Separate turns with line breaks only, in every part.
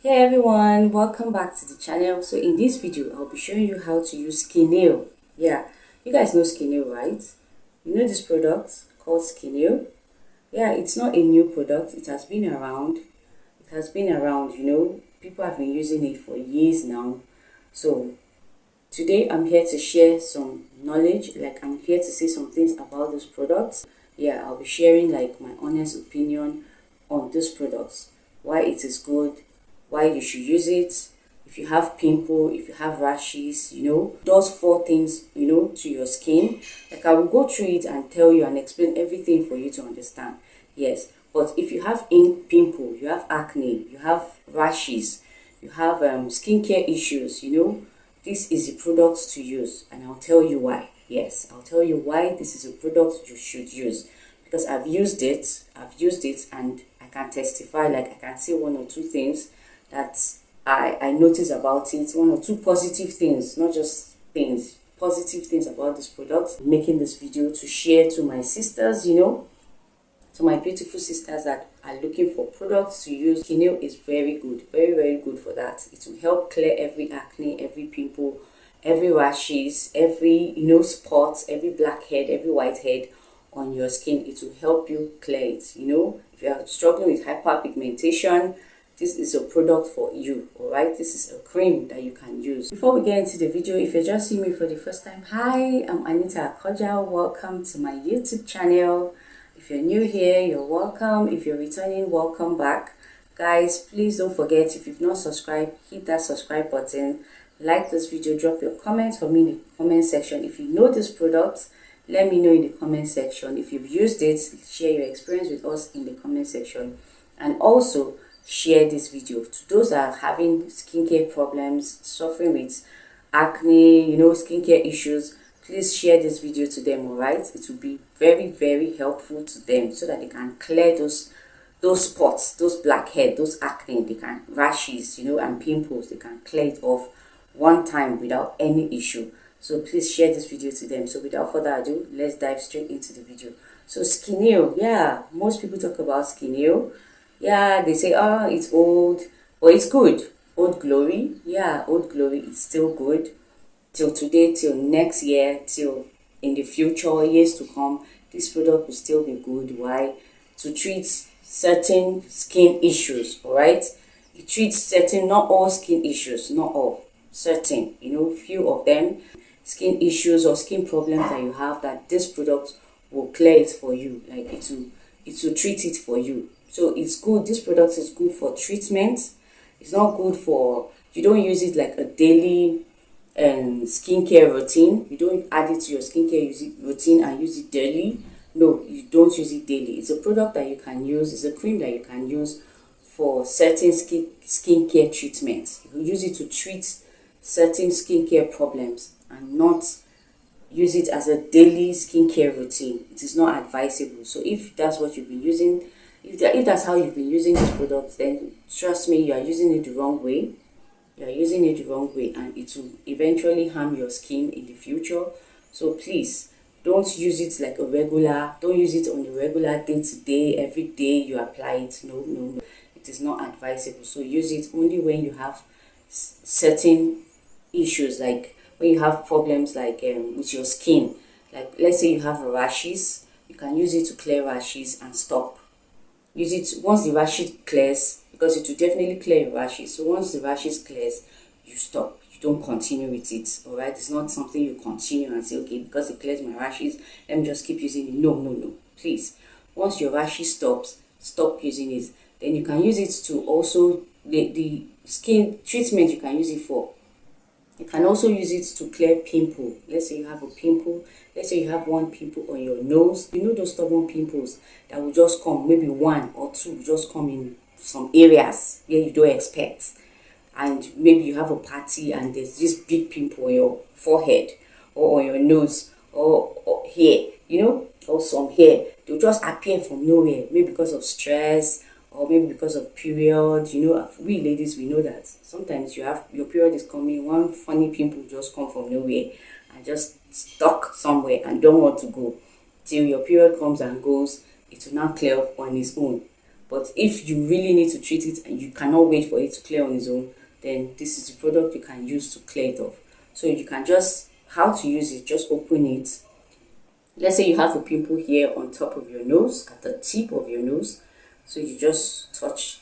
Hey everyone, welcome back to the channel. So in this video I'll be showing you how to use Skineal. Yeah, you guys know Skineal, right? You know this product called Skineal. Yeah, it's not a new product. It has been around. People have been using it for years now. So today I'm here to share some knowledge, like I'm here to say some things about those products. Yeah, I'll be sharing like my honest opinion on those products, why it is good, why you should use it, if you have pimple, if you have rashes, those four things, to your skin. Like I will go through it and tell you and explain everything for you to understand. Yes, but if you have pimple, you have acne, you have rashes, you have skincare issues, this is a product to use, and I'll tell you why. Yes, I'll tell you why this is a product you should use, because I've used it, and I can testify, like I can say one or two things that I notice about it, one or two positive things, not just things, positive things about this product. I'm making this video to share to my sisters, to my beautiful sisters that are looking for products to use. Skineal is very good, very, very good for that. It will help clear every acne, every pimple, every rashes, every, spots, every blackhead, every whitehead on your skin. It will help you clear it, If you are struggling with hyperpigmentation, this is a product for you. All right, this is a cream that you can use. Before we get into the video, if you're just seeing me for the first time, hi, I'm Anita. Welcome to my YouTube channel. If you're new here, you're welcome. If you're returning, welcome back. Guys, please don't forget, if you've not subscribed, hit that subscribe button. Like this video, drop your comments for me in the comment section. If you know this product, let me know in the comment section. If you've used it, share your experience with us in the comment section. And also share this video to those that are having skincare problems, suffering with acne, skincare issues. Please share this video to them. All right, it will be very, very helpful to them, so that they can clear those spots, those blackheads, those acne, they can rashes, and pimples. They can clear it off one time without any issue. So please share this video to them. So without further ado, let's dive straight into the video. So Skineal, yeah, most people talk about Skineal. Yeah, they say, oh, it's old, but it's good. Old glory, yeah, old glory, it's still good. Till today, till next year, till in the future, years to come, this product will still be good. Why? To treat certain skin issues, all right? It treats certain, not all skin issues, not all, certain, few of them, skin issues or skin problems that you have, that this product will clear it for you. Like it will treat it for you. So it's good. This product is good for treatment. It's not good for, you don't use it like a daily skincare routine. You don't add it to your skincare routine and use it daily. No, you don't use it daily. It's a product that you can use. It's a cream that you can use for certain skincare treatments. You use it to treat certain skincare problems and not use it as a daily skincare routine. It is not advisable. So if that's what you've been using, if that's how you've been using this product, then trust me, you are using it the wrong way. You are using it the wrong way, and it will eventually harm your skin in the future. So please don't use it like don't use it on a regular, day to day, every day you apply it. No, no, no, it is not advisable. So use it only when you have certain issues, like when you have problems like with your skin. Like let's say you have rashes, you can use it to clear rashes and stop. Use it once the rashes clears, because it will definitely clear your rashes. So once the rashes clears, you stop. You don't continue with it. All right, it's not something you continue and say, okay, because it clears my rashes, let me just keep using it. No, no, no, please. Once your rashes stops, stop using it. Then you can use it to also the skin treatment. You can use it for, you can also use it to clear pimple. Let's say you have a pimple. Let's say you have one pimple on your nose. You know those stubborn pimples that will just come, maybe one or two will just come in some areas where you don't expect. And maybe you have a party and there's this big pimple on your forehead or on your nose or here, or some hair. They'll just appear from nowhere, maybe because of stress, or maybe because of period. We ladies, we know that sometimes your period is coming, one funny pimple just come from nowhere and just stuck somewhere and don't want to go till your period comes and goes. It will now clear up on its own. But if you really need to treat it and you cannot wait for it to clear on its own, then this is the product you can use to clear it off. So you can just, how to use it, just open it. Let's say you have a pimple here on top of your nose, at the tip of your nose. So you just touch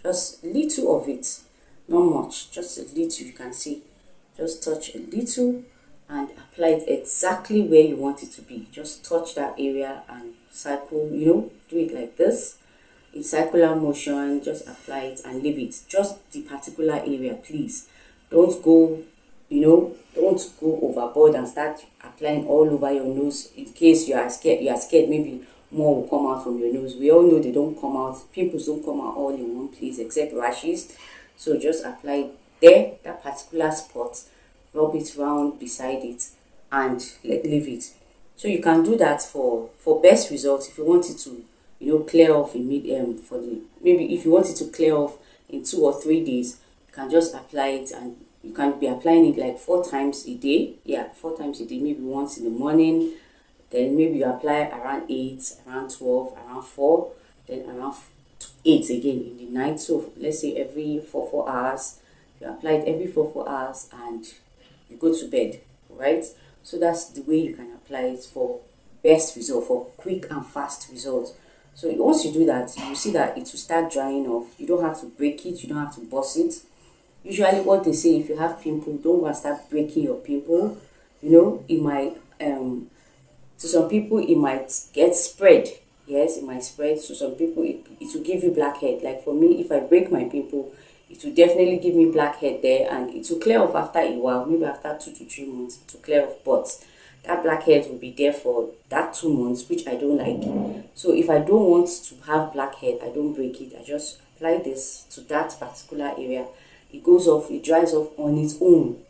just a little of it, not much, just a little. You can see, just touch a little and apply it exactly where you want it to be. Just touch that area and cycle, do it like this in circular motion. Just apply it and leave it, just the particular area. Please don't go, don't go overboard and start applying all over your nose, in case you are scared maybe more will come out from your nose. We all know they don't come out, pimples don't come out all in one place except rashes. So just apply it there, that particular spot, rub it round beside it and leave it. So you can do that for best results. If you want it to clear off maybe if you want it to clear off in 2 or 3 days, you can just apply it, and you can be applying it like 4 times a day. 4 times a day, maybe once in the morning, then maybe you apply around 8, around 12, around 4, then around 8 again in the night. So let's say every 4 hours, you apply it every 4 hours and you go to bed. Right? So that's the way you can apply it for best result, for quick and fast results. So once you do that, you see that it will start drying off. You don't have to break it, you don't have to bust it. Usually what they say, if you have pimple, don't want to start breaking your pimple. It might to some people it might get spread. Yes, it might spread. To some people it will give you blackhead. Like for me, if I break my pimple, it will definitely give me blackhead there, and it will clear off after a while, maybe after 2 to 3 months to clear off. But that blackhead will be there for that 2 months, which I don't like. So if I don't want to have blackhead, I don't break it. I just apply this to that particular area. It goes off, it dries off on its own.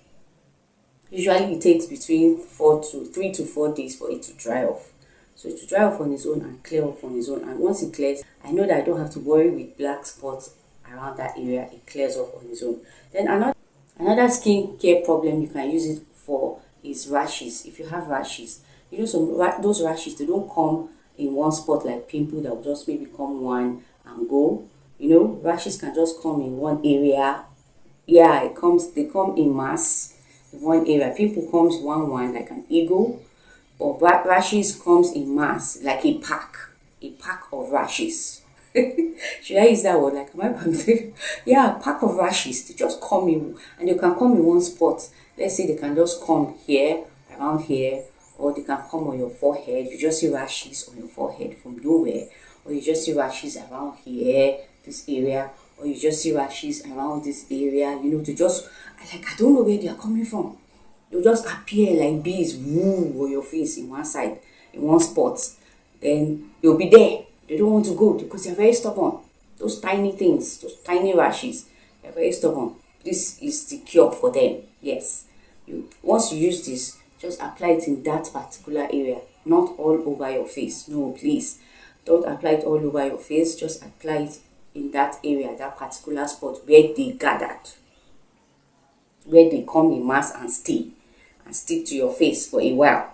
Usually it takes between 3 to 4 days for it to dry off. So it will dry off on its own and clear off on its own. And once it clears, I know that I don't have to worry with black spots around that area. It clears off on its own. Then another skin care problem you can use it for is rashes. If you have rashes, those rashes, they don't come in one spot like pimple that will just maybe come one and go. Rashes can just come in one area. They come in mass in one area. Pimple comes one like an eagle, but rashes comes in mass like a pack of rashes. Should I use that word? Like, am I yeah, a pack of rashes. They just come in, and you can come in one spot. Let's say they can just come here, around here, or they can come on your forehead. You just see rashes on your forehead from nowhere, or you just see rashes around here, this area, or you just see rashes around this area. They just, I don't know where they are coming from. They'll just appear like bees, on your face in one side, in one spot. Then they'll be there. They don't want to go because they're very stubborn. Those tiny things, those tiny rashes, they're very stubborn. This is the cure for them. Yes. Once you use this, just apply it in that particular area, not all over your face. No, please. Don't apply it all over your face. Just apply it in that area, that particular spot where they gathered, where they come in mass and stay and stick to your face for a while.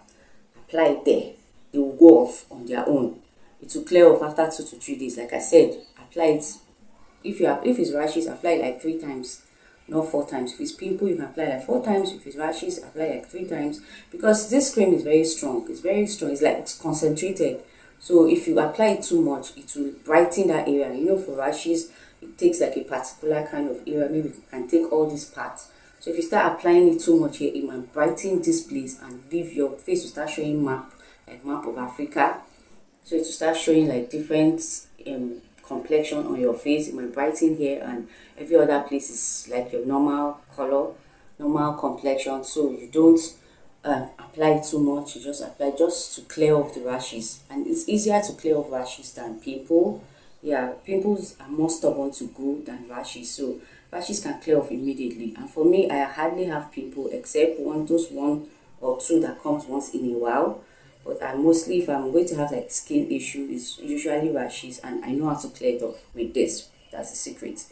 Apply it there. They will go off on their own. It will clear off after 2 to 3 days. Like I said, apply it. If it's rashes, apply it like 3 times, not 4 times. If it's pimple, you can apply like 4 times. If it's rashes, apply like 3 times. Because this cream is very strong. It's very strong. It's concentrated. So if you apply it too much, it will brighten that area. For rashes, it takes like a particular kind of area. Maybe you can take all these parts. So if you start applying it too much here, it might brighten this place and leave your face to start showing map of Africa. So it will start showing like different complexion on your face. It might brighten here, and every other place is like your normal color, normal complexion. So you don't apply it too much. You just apply just to clear off the rashes, and it's easier to clear off rashes than pimple. Pimples are more stubborn to go than rashes, so rashes can clear off immediately. And for me, I hardly have pimple except one or two that comes once in a while. But mostly, if I'm going to have like skin issue, it's usually rashes, and I know how to clear it off with this. That's the secret.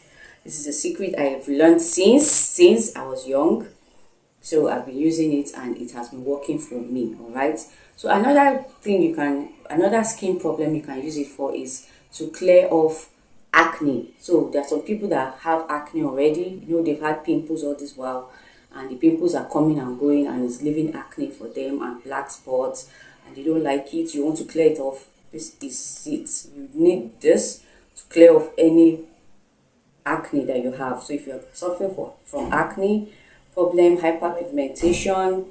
This is a secret I have learned since I was young. So I've been using it, and it has been working for me. All right. So another skin problem you can use it for is to clear off acne. So there are some people that have acne already, you know, they've had pimples all this while, and the pimples are coming and going and it's leaving acne for them and black spots, and they don't like it. You want to clear it off. This is it. You need this to clear off any acne that you have. So if you're suffering from acne problem, hyperpigmentation,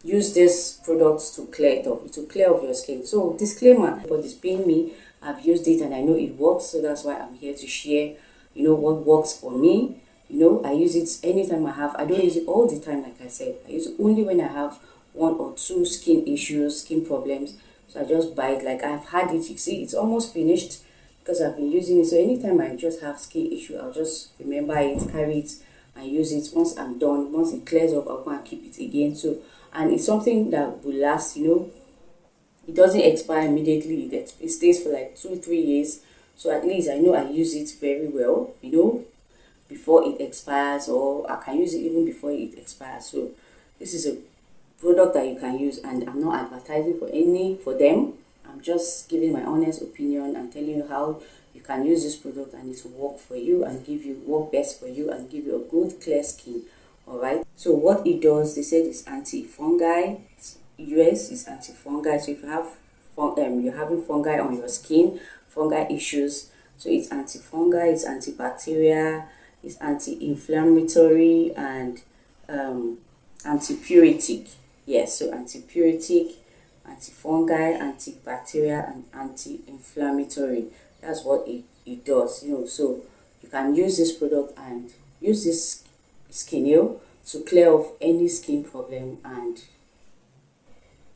use this product to clear it off, to clear off your skin. So disclaimer, but it's paying me, I've used it and I know it works, so that's why I'm here to share, you know, what works for me. You know, I use it anytime I don't use it all the time. Like I said, I use it only when I have 1 or 2 skin issues, skin problems. So I just buy it. Like I've had it, you see, it's almost finished because I've been using it. So anytime I just have skin issue, I'll just remember it, carry it and use it. Once I'm done, once it clears off, I'll go and keep it again. So, and it's something that will last, you know. It doesn't expire immediately. It stays for like 2-3 years. So at least I know I use it very well, you know, before it expires, or I can use it even before it expires. So this is a product that you can use, and I'm not advertising for them. I'm just giving my honest opinion and telling you how you can use this product and it will work for you and work best for you and give you a good clear skin. All right, so what it does, they said it's anti-fungi. US is anti-fungi. So if you have you're having fungi on your skin, fungi issues, so it's anti-fungi, it's antibacterial, it's anti-inflammatory, and antipyretic. Yes, so antipyretic, antifungi, antibacterial, and anti-inflammatory. That's what it does, you know. So you can use this product and use this Skineal to clear off any skin problem and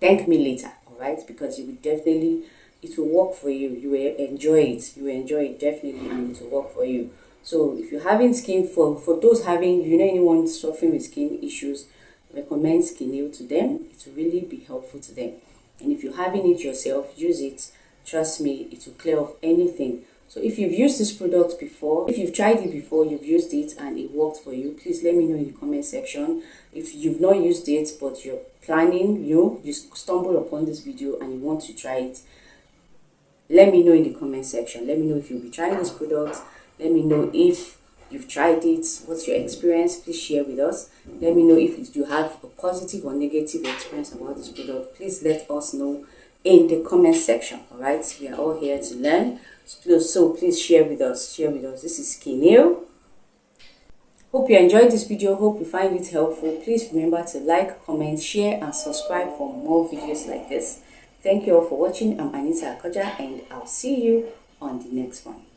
thank me later. All right, because you will definitely, it will work for you. You will enjoy it. You will enjoy it definitely, and it will work for you. So if you're having skin, for those having, you know, anyone suffering with skin issues, recommend Skineal to them. It will really be helpful to them. And if you're having it yourself, use it. Trust me, it will clear off anything. So if you've used this product before, if you've tried it before, you've used it and it worked for you, please let me know in the comment section. If you've not used it but you're planning, you know, you stumble upon this video and you want to try it, let me know in the comment section. Let me know if you'll be trying this product. Let me know if you've tried it. What's your experience? Please share with us. Let me know if you have a positive or negative experience about this product. Please let us know in the comment section. All right, we are all here to learn. So please share with us. This is Skineal. Hope you enjoyed this video. Hope you find it helpful. Please remember to like, comment, share, and subscribe for more videos like this. Thank you all for watching. I'm Anita, and I'll see you on the next one.